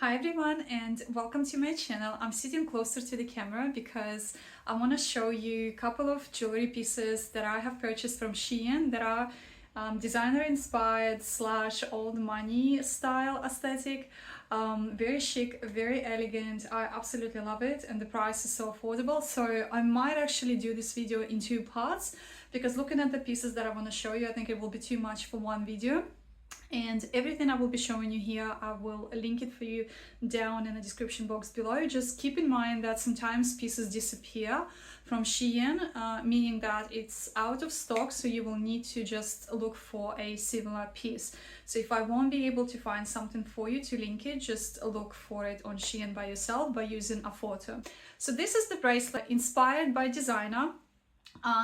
Hi everyone and welcome to my channel. I'm sitting closer to the camera because I want to show you a couple of jewelry pieces that I have purchased from Shein that are designer inspired slash old money style aesthetic. Very chic, very elegant. I absolutely love it and the price is so affordable. So I might actually do this video in two parts because looking at the pieces that I want to show you, I think it will be too much for one video. And everything I will be showing you here, I will link it for you down in the description box below. Just keep in mind that sometimes pieces disappear from Shein, meaning that it's out of stock, so you will need to just look for a similar piece. So if I won't be able to find something for you to link it, just look for it on Shein by yourself by using a photo. So this is the bracelet inspired by designer.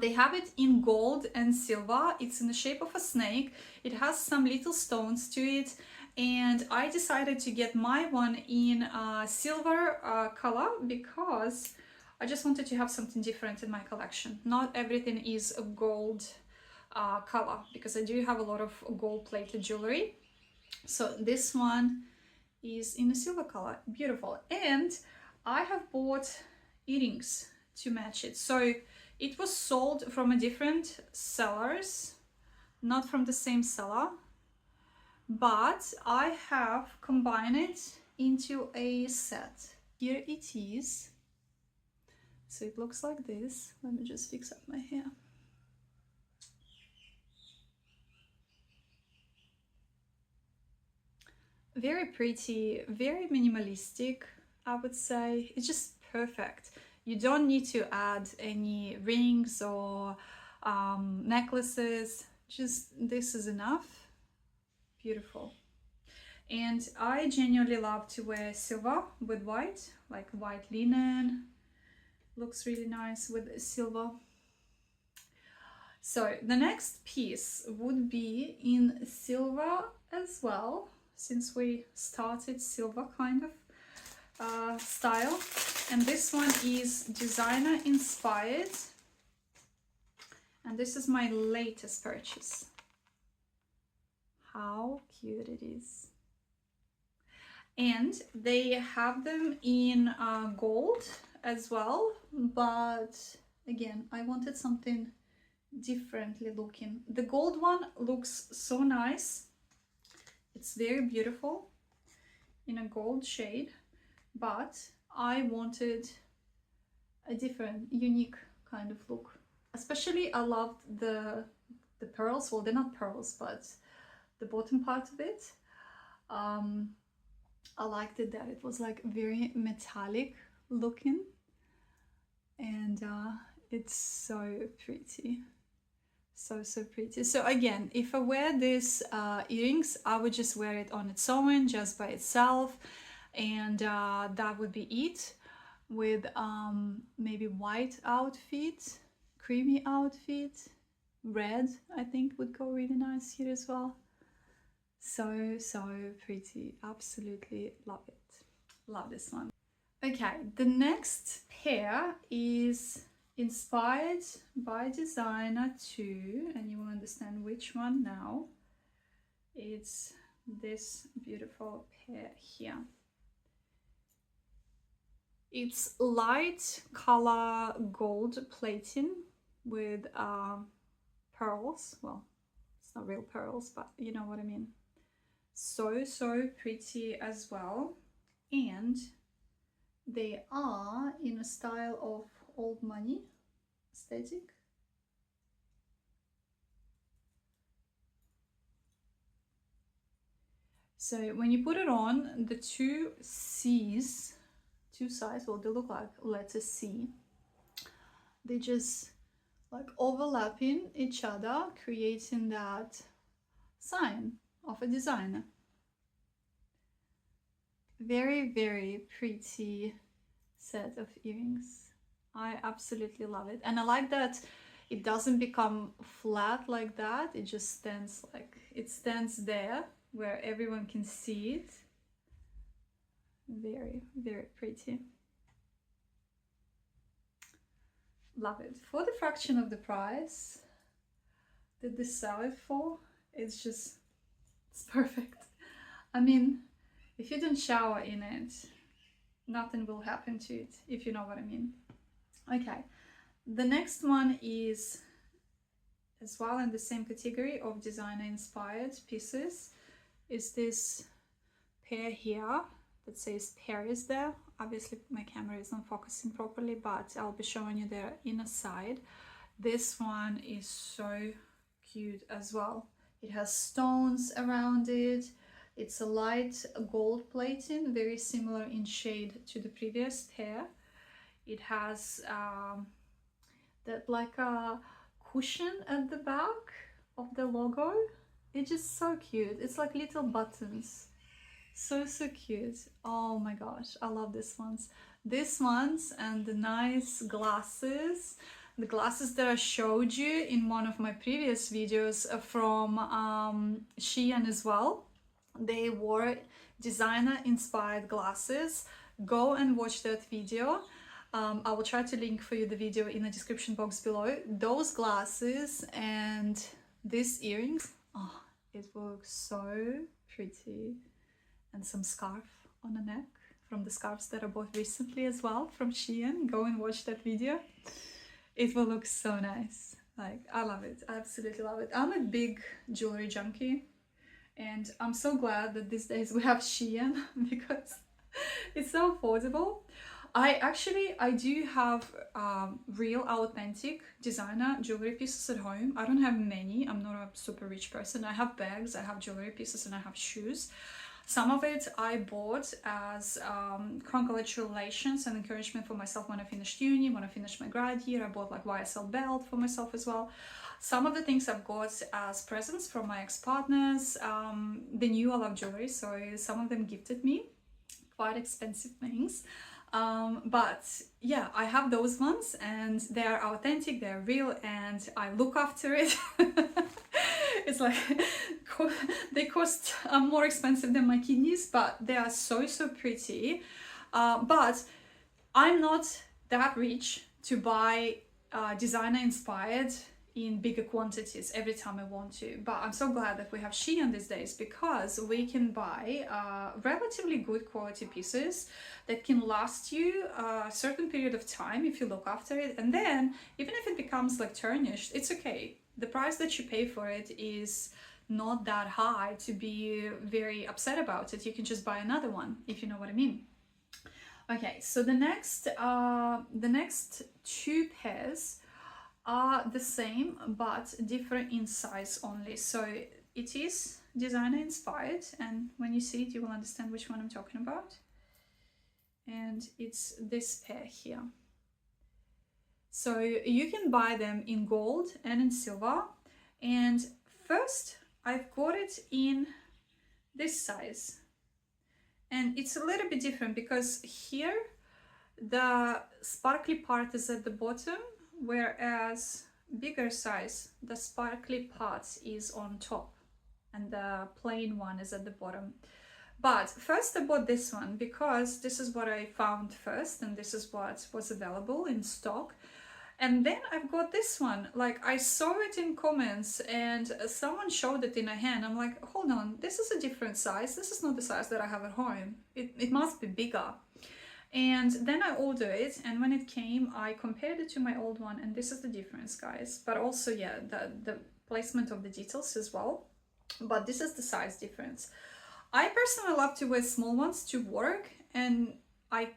They have it in gold and silver. It's in the shape of a snake. It has some little stones to it, and I decided to get my one in silver color because I just wanted to have something different in my collection. Not everything is a gold color because I do have a lot of gold plated jewelry. So this one is in a silver color. Beautiful. And I have bought earrings to match it. So it was sold from a different sellers, not from the same seller, but I have combined it into a set. Here it is. So it looks like this. Let me just fix up my hair. Very pretty, very minimalistic, I would say. It's just perfect. You don't need to add any rings or necklaces. Just this is enough. Beautiful. And I genuinely love to wear silver with white, like white linen. Looks really nice with silver. So the next piece would be in silver as well, since we started silver kind of style. And this one is designer inspired, and this is my latest purchase. How cute it is. And they have them in gold as well, but again, I wanted something differently looking. The gold one looks so nice. It's very beautiful in a gold shade, but I wanted a different, unique kind of look. Especially I loved the pearls. Well, they're not pearls, but the bottom part of it. I liked it that it was like very metallic looking, and it's so pretty. So pretty. So again, if I wear these earrings, I would just wear it on its own, just by itself, and that would be it, with maybe white outfit, creamy outfit, red I think would go really nice here as well. So pretty. Absolutely love it. Love this one. Okay, the next pair is inspired by designer too, and you will understand which one now. It's this beautiful pair here. It's light color gold plating with pearls. Well, it's not real pearls, but you know what I mean. So pretty as well, and they are in a style of old money aesthetic. So when you put it on, the two C's, two sides, well, they look like letter C. They just like overlapping each other, creating that sign of a designer. Very pretty set of earrings. I absolutely love it, and I like that it doesn't become flat like that. It just stands like it stands there where everyone can see it. Very pretty. Love it. For the fraction of the price that they sell it for, it's perfect. I mean, if you don't shower in it, nothing will happen to it, if you know what I mean. Okay, the next one is as well in the same category of designer inspired pieces, is this pair here that says Paris there. Obviously my camera is not focusing properly, but I'll be showing you the inner side. This one is so cute as well. It has stones around it. It's a light gold plating, very similar in shade to the previous pair. It has that like a cushion at the back of the logo. It's just so cute. It's like little buttons. So cute. Oh my gosh, I love these ones. These ones and the nice glasses. The glasses that I showed you in one of my previous videos from SHEIN as well. They were designer inspired glasses. Go and watch that video. I will try to link for you the video in the description box below. Those glasses and these earrings, oh, it looks so pretty. And some scarf on the neck from the scarves that I bought recently as well from SHEIN. Go and watch that video. It will look so nice. Like, I love it. I absolutely love it. I'm a big jewelry junkie, and I'm so glad that these days we have SHEIN because it's so affordable. I do have real authentic designer jewelry pieces at home. I don't have many. I'm not a super rich person. I have bags, I have jewelry pieces, and I have shoes. Some of it I bought as congratulations and encouragement for myself when I finished uni, when I finished my grad year. I bought like YSL belt for myself as well. Some of the things I've got as presents from my ex-partners. They knew I love jewelry, so some of them gifted me quite expensive things. But yeah, I have those ones and they're authentic, they're real, and I look after it. It's like they cost more expensive than my kidneys, but they are so pretty. But I'm not that rich to buy designer inspired in bigger quantities every time I want to, but I'm so glad that we have SHEIN these days because we can buy relatively good quality pieces that can last you a certain period of time if you look after it, and then even if it becomes like tarnished, it's okay. The price that you pay for it is not that high to be very upset about it. You can just buy another one, if you know what I mean. Okay, so the next two pairs are the same but different in size only. So it is designer inspired, and when you see it you will understand which one I'm talking about. And it's this pair here. So you can buy them in gold and in silver, and first I've got it in this size, and it's a little bit different because here the sparkly part is at the bottom, whereas bigger size the sparkly part is on top and the plain one is at the bottom. But first I bought this one because this is what I found first and this is what was available in stock. And then I've got this one, like I saw it in comments and someone showed it in a hand. I'm like, hold on, this is a different size. This is not the size that I have at home. It must be bigger. And then I ordered it, and when it came, I compared it to my old one, and this is the difference, guys. But also, yeah, the placement of the details as well. But this is the size difference. I personally love to wear small ones to work, and I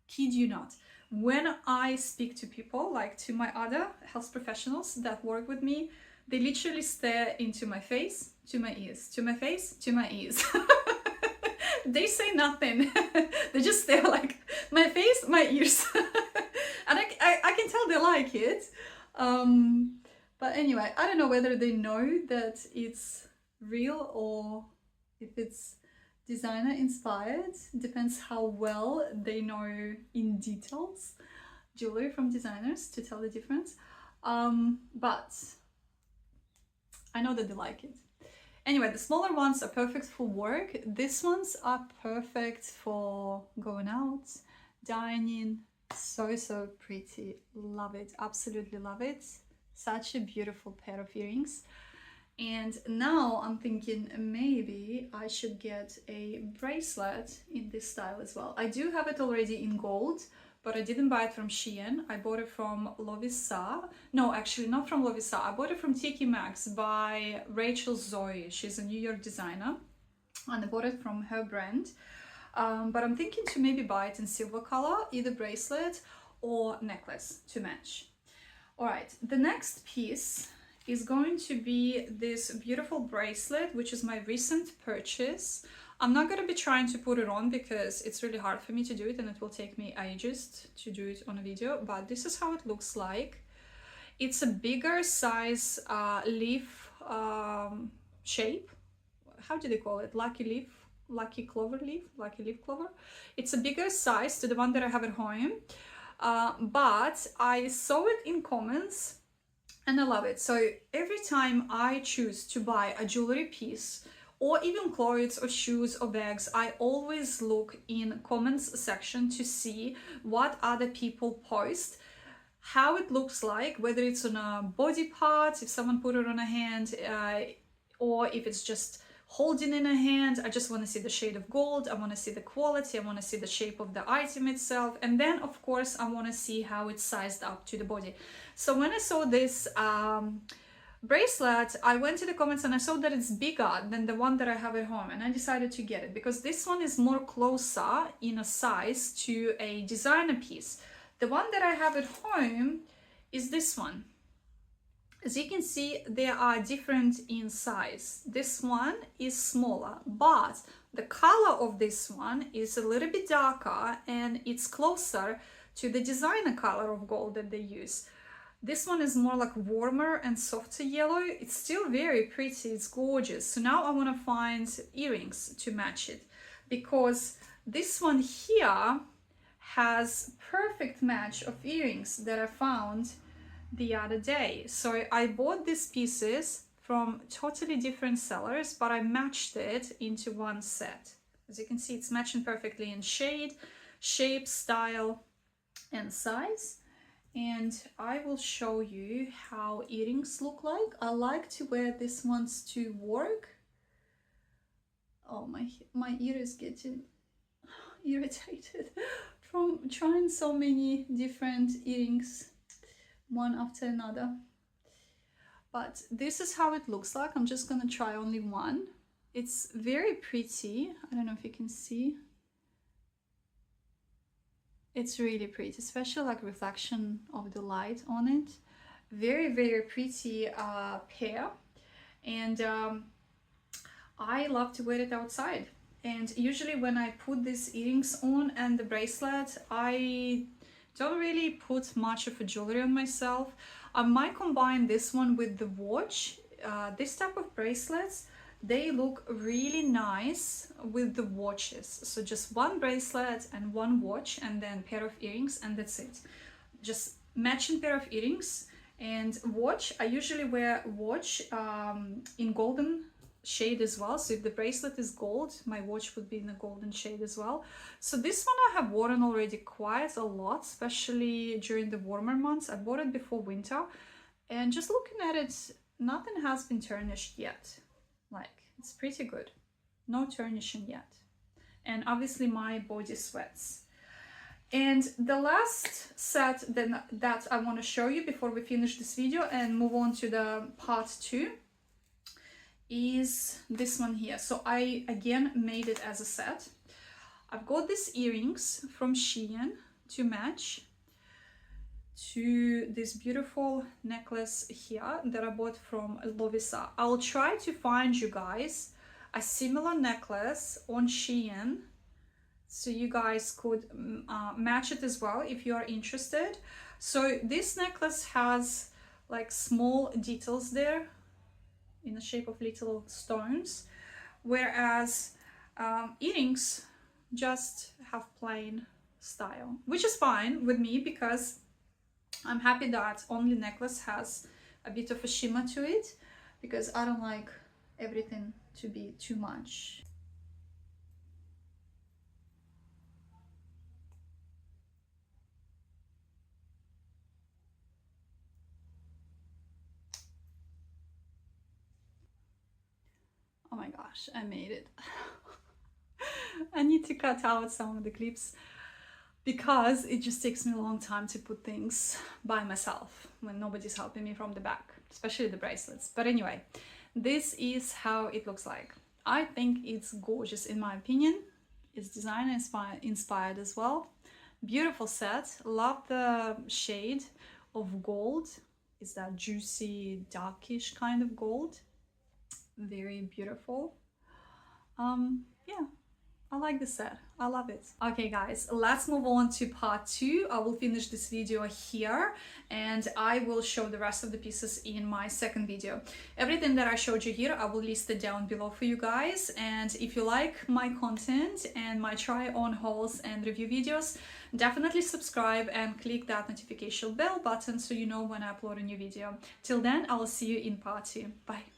kid you not, when I speak to people, like to my other health professionals that work with me, they literally stare into my face, to my ears, to my face, to my ears. They say nothing. They just stare like my face, my ears. And I can tell they like it. But anyway, I don't know whether they know that it's real or if it's designer inspired. Depends how well they know in details jewelry from designers to tell the difference. But I know that they like it. Anyway, the smaller ones are perfect for work. These ones are perfect for going out, dining. So pretty. Love it. Absolutely love it. Such a beautiful pair of earrings. And now I'm thinking maybe I should get a bracelet in this style as well. I do have it already in gold, but I didn't buy it from Shein. I bought it from Lovisa. No, actually not from Lovisa. I bought it from Tiki Maxx by Rachel Zoe. She's a New York designer, and I bought it from her brand. But I'm thinking to maybe buy it in silver color, either bracelet or necklace to match. All right, the next piece is going to be this beautiful bracelet, which is my recent purchase. I'm not going to be trying to put it on because it's really hard for me to do it and it will take me ages to do it on a video, but this is how it looks like. It's a bigger size leaf shape. How do they call it? Lucky leaf? Lucky clover leaf? Lucky leaf clover? It's a bigger size to the one that I have at home. But I saw it in comments and I love it. So every time I choose to buy a jewelry piece or even clothes or shoes or bags, I always look in comments section to see what other people post, how it looks like, whether it's on a body part, if someone put it on a hand, or if it's just holding in a hand. I just want to see the shade of gold, I want to see the quality, I want to see the shape of the item itself, and then of course I want to see how it's sized up to the body. So when I saw this bracelet, I went to the comments and I saw that it's bigger than the one that I have at home, and I decided to get it because this one is more closer in a size to a designer piece. The one that I have at home is this one. As you can see, they are different in size. This one is smaller, but the color of this one is a little bit darker and it's closer to the designer color of gold that they use. This one is more like warmer and softer yellow. It's still very pretty, it's gorgeous. So now I want to find earrings to match it, because this one here has perfect match of earrings that I found the other day. So I bought these pieces from totally different sellers, but I matched it into one set. As you can see, it's matching perfectly in shade, shape, style, and size. And I will show you how earrings look like. I like to wear these ones to work. Oh, my ear is getting irritated from trying so many different earrings one after another. But this is how it looks like. I'm just gonna try only one. It's very pretty. I don't know if you can see. It's really pretty, especially like reflection of the light on it. Very, very pretty pair. And I love to wear it outside. And usually when I put these earrings on and the bracelet, I don't really put much of a jewelry on myself. I might combine this one with the watch. This type of bracelets, they look really nice with the watches. So just one bracelet and one watch and then pair of earrings, and that's it. Just matching pair of earrings and watch. I usually wear watch in golden shade as well. So if the bracelet is gold, my watch would be in a golden shade as well. So this one I have worn already quite a lot, especially during the warmer months. I bought it before winter, and just looking at it, nothing has been tarnished yet. Like, it's pretty good. No tarnishing yet. And obviously my body sweats. And the last set that I want to show you before we finish this video and move on to the part 2 is this one here. So I again made it as a set. I've got these earrings from Shein to match to this beautiful necklace here that I bought from Lovisa. I'll try to find you guys a similar necklace on Shein so you guys could match it as well if you are interested. So this necklace has like small details there in the shape of little stones, whereas earrings just have plain style, which is fine with me because I'm happy that only necklace has a bit of a shimmer to it, because I don't like everything to be too much. my gosh, I made it. I need to cut out some of the clips because it just takes me a long time to put things by myself when nobody's helping me from the back, especially the bracelets. But anyway, this is how it looks like. I think it's gorgeous in my opinion. It's designer inspired as well. Beautiful set. Love the shade of gold. It's that juicy, darkish kind of gold. Very beautiful. Yeah, I like the set. I love it. Okay guys, let's move on to part 2. I will finish this video here and I will show the rest of the pieces in my second video. Everything that I showed you here, I will list it down below for you guys. And if you like my content and my try on hauls and review videos, definitely subscribe and click that notification bell button so you know when I upload a new video. Till then, I will see you in part 2. Bye.